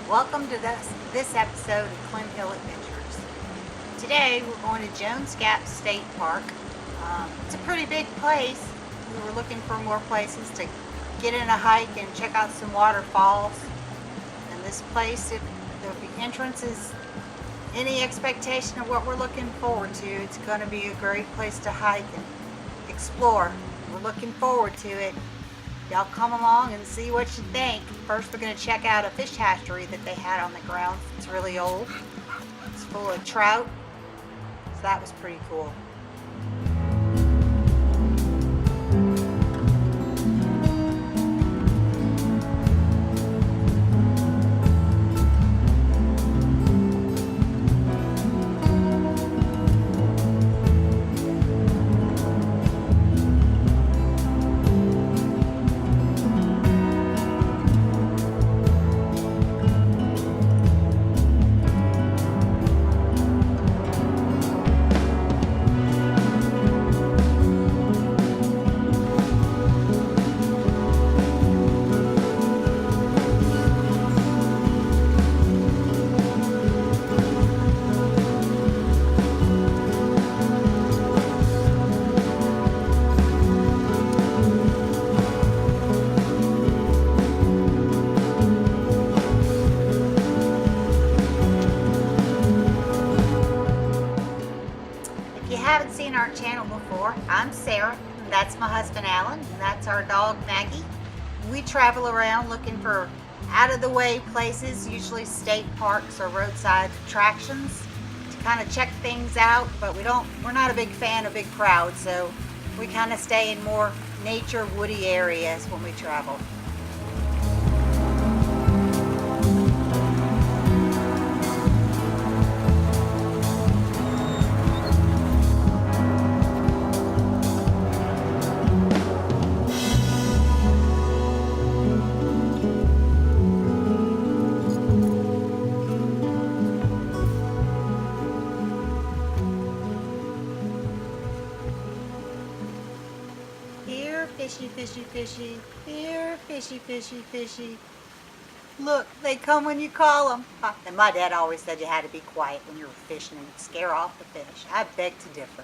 Welcome to this episode of ClemHillAdventures. Today we're going to Jones Gap State Park. It's a pretty big place. We were looking for more places to get in a hike and check out some waterfalls. And this place, the entrance is any expectation of what we're looking forward to. It's going to be a great place to hike and explore. We're looking forward to it. Y'all come along and see what you think. First, we're going to check out a fish hatchery that they had on the ground. It's really old. It's full of trout. So that was pretty cool. If you haven't seen our channel before, I'm Sarah, and that's my husband Alan, and that's our dog Maggie. We travel around looking for out-of-the-way places, usually state parks or roadside attractions, to kind of check things out, but we're not a big fan of big crowds, so we kind of stay in more nature, woody areas when we travel. Here, fishy, fishy, fishy. Here, fishy, fishy, fishy. Look, they come when you call them. And my dad always said you had to be quiet when you were fishing and scare off the fish. I beg to differ.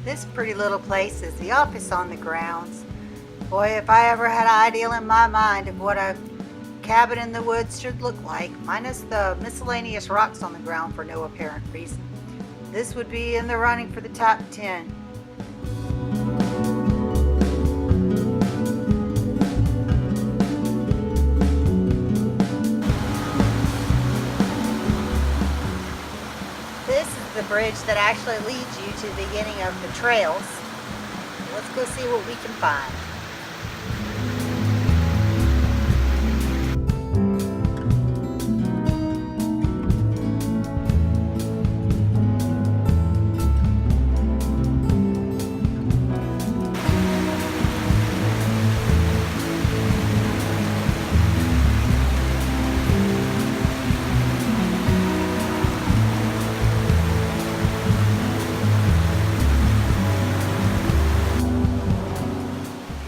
This pretty little place is the office on the grounds. Boy, if I ever had an ideal in my mind of what a cabin in the woods should look like, minus the miscellaneous rocks on the ground for no apparent reason, this would be in the running for the top 10. This is the bridge that actually leads you to the beginning of the trails. Let's go see what we can find.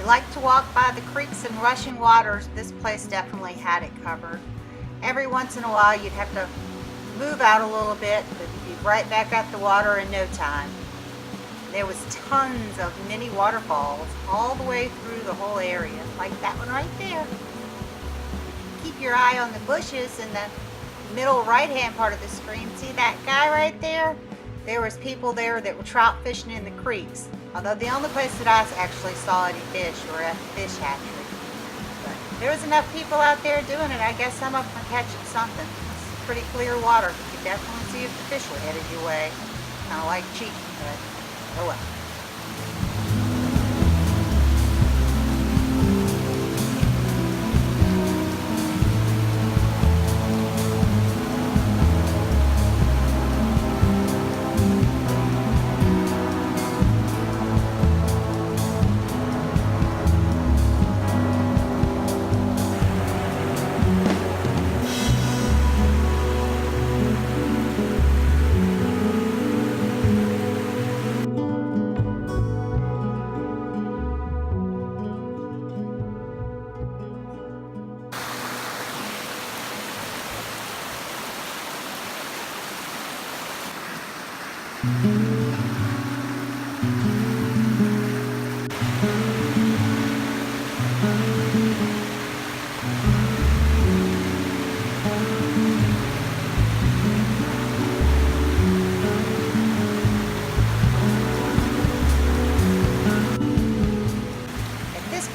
Like to walk by the creeks and rushing waters, this place definitely had it covered. Every once in a while you'd have to move out a little bit, but you'd be right back at the water in no time. There was tons of mini waterfalls all the way through the whole area, like that one right there. Keep your eye on the bushes in the middle right hand part of the screen. See that guy right there? There was people there that were trout fishing in the creeks. Although the only place that I actually saw any fish were at the fish hatchery. But there was enough people out there doing it. I guess some of them are catching something. It's pretty clear water. You could definitely see if the fish were headed your way. Kind of like cheating, but oh well.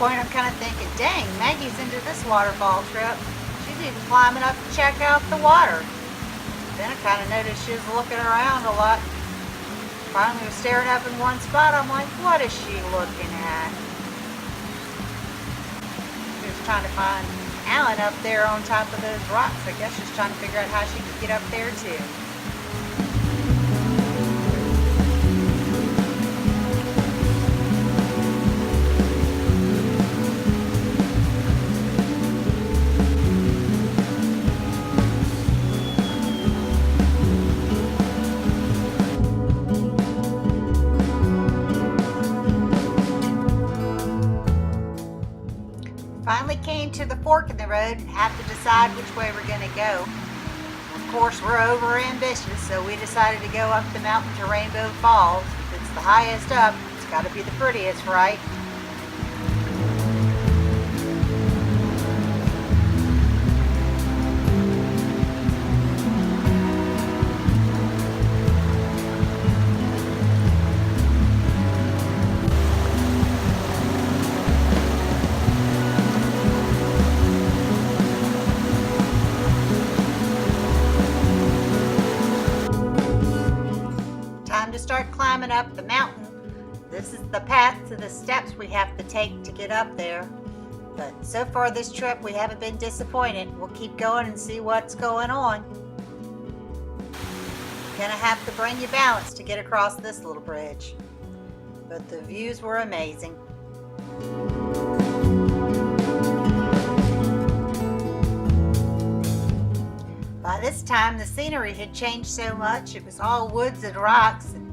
Point, I'm kind of thinking, dang, Maggie's into this waterfall trip. She's even climbing up to check out the water. Then I kind of noticed she was looking around a lot. Finally was staring up in one spot. I'm like, what is she looking at? She was trying to find Alan up there on top of those rocks. I guess she's trying to figure out how she could get up there too. Finally came to the fork in the road and had to decide which way we're going to go. Of course, we're over ambitious, so we decided to go up the mountain to Rainbow Falls. If it's the highest up, it's got to be the prettiest, right? Time to start climbing up the mountain. This is the path to the steps we have to take to get up there. But so far this trip we haven't been disappointed. We'll keep going and see what's going on. Gonna have to bring you balance to get across this little bridge. But the views were amazing. By this time, the scenery had changed so much, it was all woods and rocks, and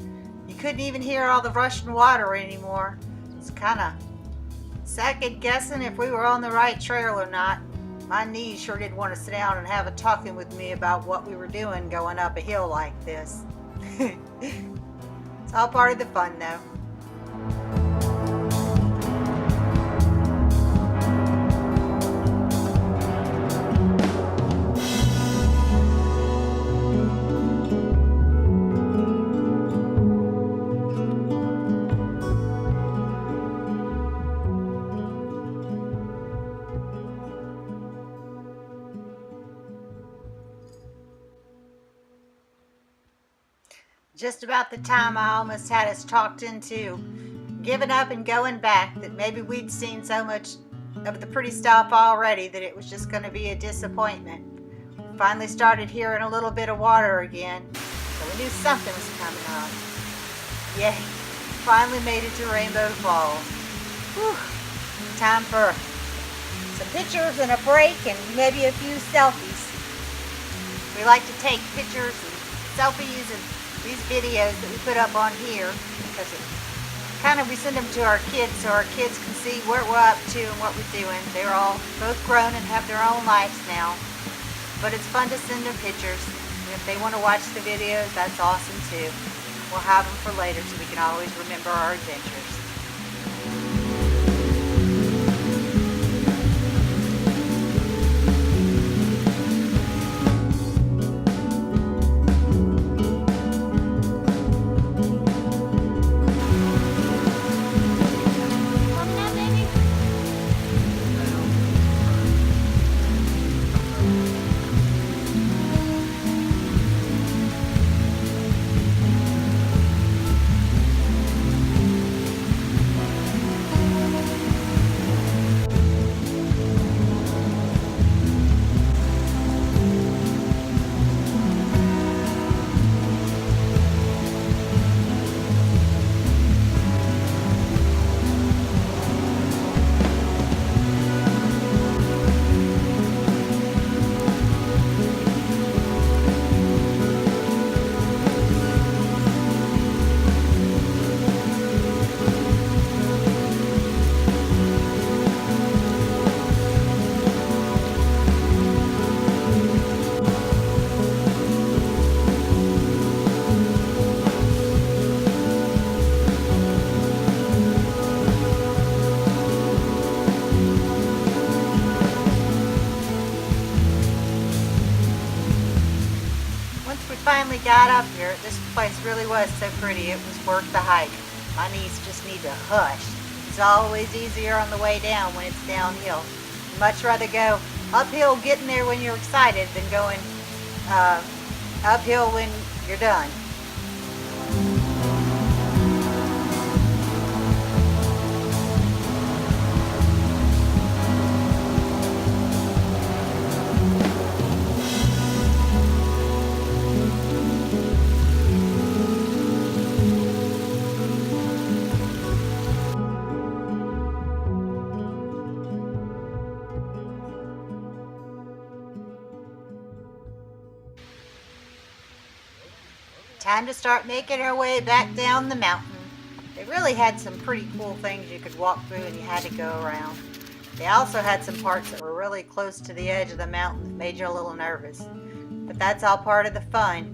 you couldn't even hear all the rushing water anymore. It was kind of second guessing if we were on the right trail or not. My knees sure did want to sit down and have a talking with me about what we were doing going up a hill like this. It's all part of the fun, though. Just about the time I almost had us talked into giving up and going back, that maybe we'd seen so much of the pretty stuff already that it was just going to be a disappointment. We finally started hearing a little bit of water again, so we knew something was coming up. Yay, finally made it to Rainbow Falls. Whew. Time for some pictures and a break and maybe a few selfies. We like to take pictures and selfies and these videos that we put up on here, because we send them to our kids so our kids can see where we're up to and what we're doing. They're all both grown and have their own lives now, but it's fun to send them pictures, and if they want to watch the videos, that's awesome too. We'll have them for later so we can always remember our adventures. finally got up here, this place really was so pretty it was worth the hike. My knees just need to hush. It's always easier on the way down when it's downhill. You'd much rather go uphill getting there when you're excited than going uphill when you're done. Time to start making our way back down the mountain. They really had some pretty cool things you could walk through and you had to go around. They also had some parts that were really close to the edge of the mountain that made you a little nervous. But that's all part of the fun.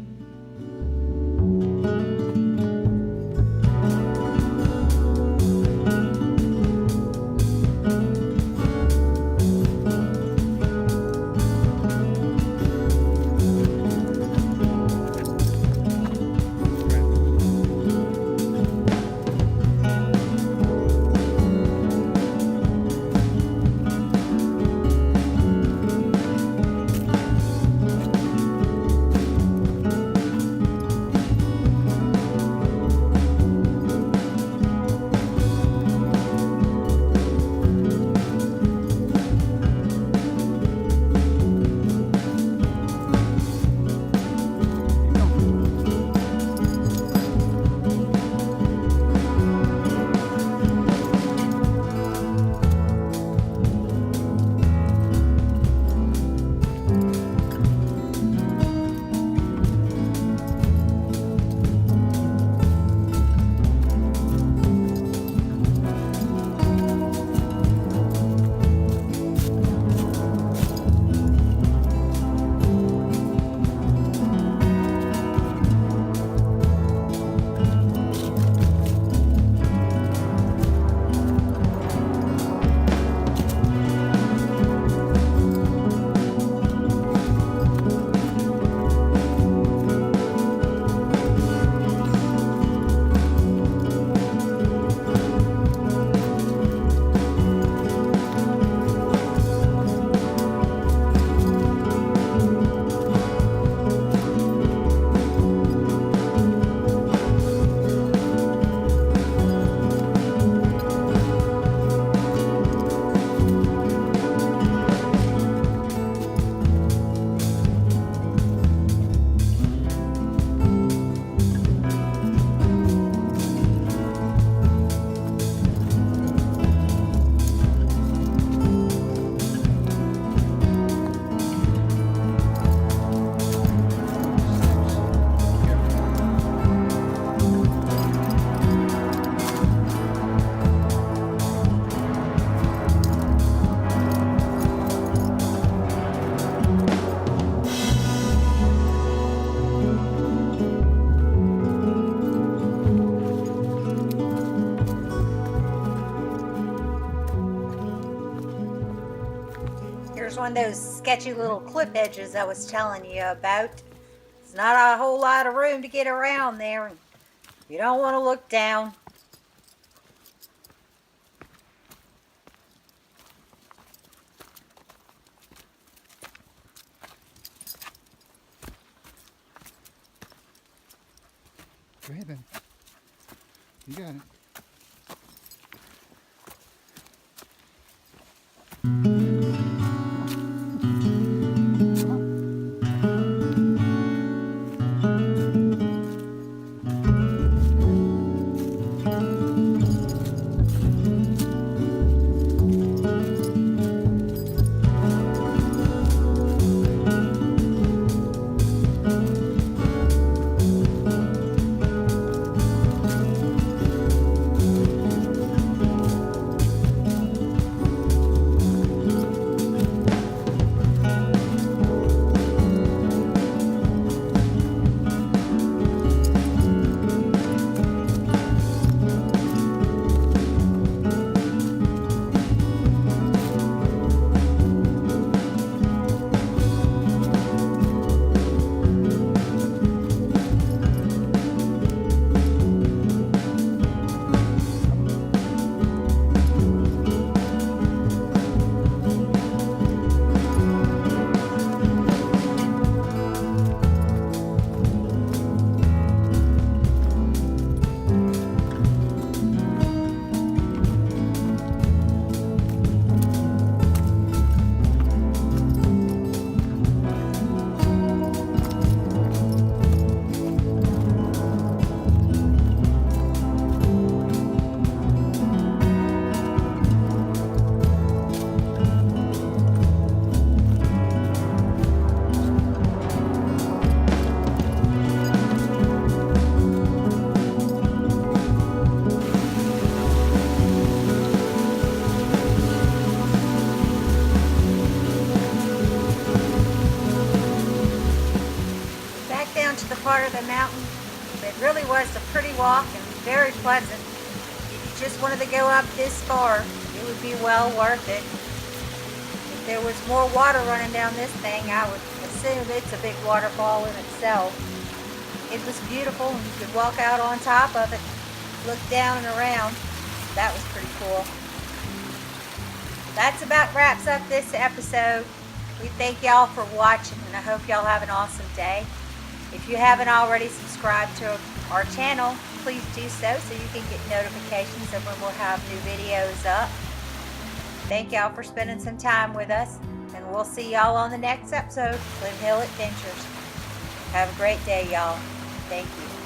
Here's one of those sketchy little cliff edges I was telling you about. It's not a whole lot of room to get around there. You don't want to look down. Go ahead then. You got it. part of the mountain. It really was a pretty walk and very pleasant. If you just wanted to go up this far, it would be well worth it. If there was more water running down this thing, I would assume it's a big waterfall in itself. It was beautiful, and you could walk out on top of it, look down and around. That was pretty cool. That's about wraps up this episode. We thank y'all for watching, and I hope y'all have an awesome day. If you haven't already subscribed to our channel, please do so you can get notifications of when we'll have new videos up. Thank y'all for spending some time with us, and we'll see y'all on the next episode of ClemHillAdventures. Have a great day, y'all. Thank you.